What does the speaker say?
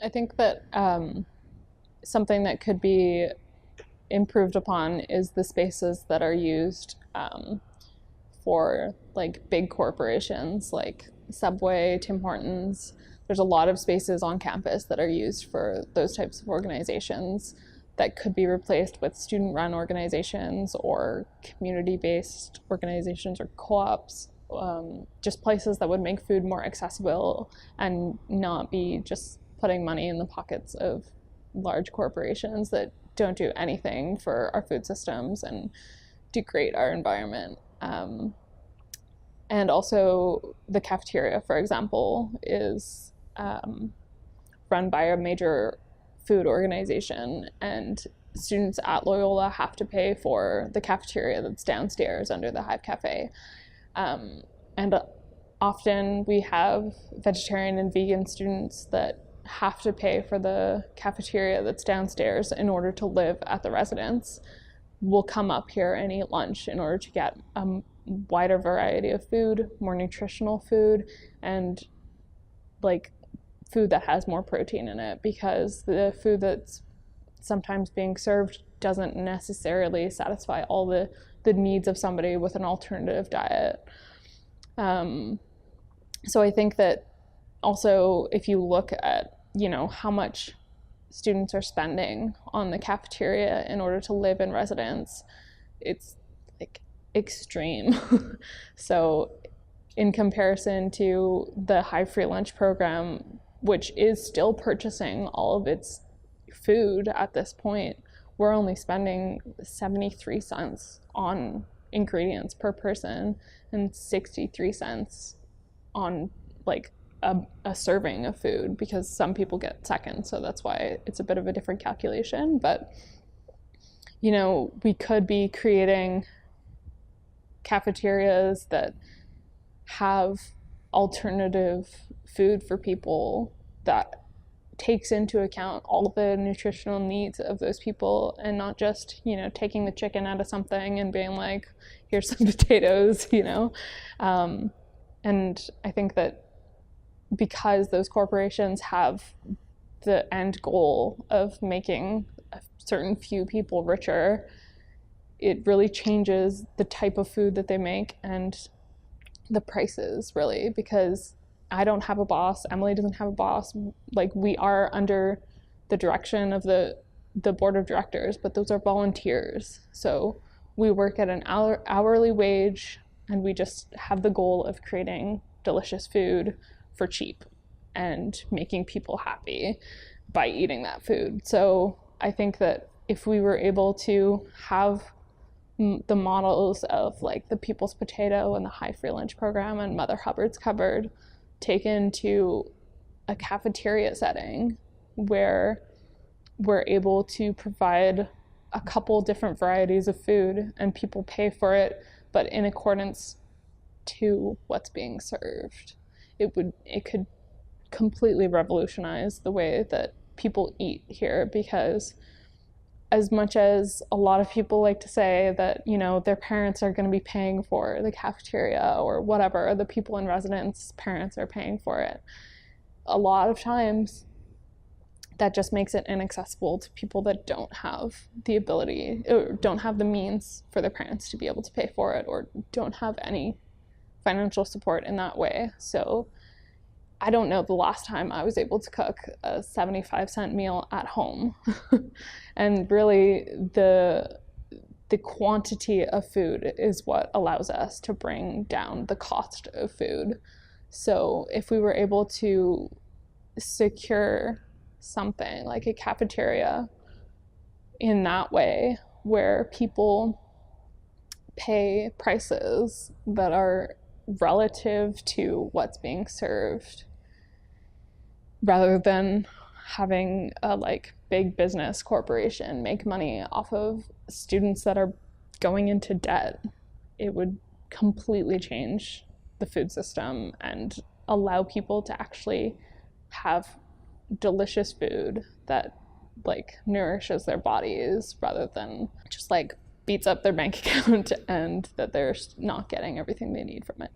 I think that something that could be improved upon is the spaces that are used for like big corporations like Subway, Tim Hortons. There's a lot of spaces on campus that are used for those types of organizations that could be replaced with student-run organizations or community-based organizations or co-ops, just places that would make food more accessible and not be just putting money in the pockets of large corporations that don't do anything for our food systems and degrade our environment. And also the cafeteria, for example, is run by a major food organization, and students at Loyola have to pay for the cafeteria that's downstairs under the Hive Cafe. And often we have vegetarian and vegan students that have to pay for the cafeteria that's downstairs in order to live at the residence. Will come up here and eat lunch in order to get a wider variety of food, more nutritional food, and like food that has more protein in it, because the food that's sometimes being served doesn't necessarily satisfy all the needs of somebody with an alternative diet. So I think that also if you look at, how much students are spending on the cafeteria in order to live in residence, it's like extreme. So in comparison to the Hive Free Lunch program, which is still purchasing all of its food at this point, we're only spending 73 cents on ingredients per person and 63 cents on like a serving of food, because some people get seconds, so that's why it's a bit of a different calculation. But we could be creating cafeterias that have alternative food for people that takes into account all the nutritional needs of those people, and not just taking the chicken out of something and being like, here's some potatoes. And I think that because those corporations have the end goal of making a certain few people richer, it really changes the type of food that they make and the prices, really, because I don't have a boss, Emily doesn't have a boss. Like, we are under the direction of the board of directors, but those are volunteers. So we work at an hourly wage, and we just have the goal of creating delicious food for cheap and making people happy by eating that food. So I think that if we were able to have the models of like the People's Potato and the Hive Free Lunch program and Mother Hubbard's Cupboard taken to a cafeteria setting where we're able to provide a couple different varieties of food and people pay for it, but in accordance to what's being served, it could completely revolutionize the way that people eat here. Because as much as a lot of people like to say that, their parents are going to be paying for the cafeteria or whatever, the people in residence parents are paying for it, a lot of times that just makes it inaccessible to people that don't have the ability or don't have the means for their parents to be able to pay for it, or don't have any financial support in that way. So I don't know the last time I was able to cook a 75-cent meal at home. And really the quantity of food is what allows us to bring down the cost of food. So if we were able to secure something like a cafeteria in that way, where people pay prices that are relative to what's being served, rather than having a big business corporation make money off of students that are going into debt, it would completely change the food system and allow people to actually have delicious food that nourishes their bodies, rather than just beats up their bank account and that they're not getting everything they need from it.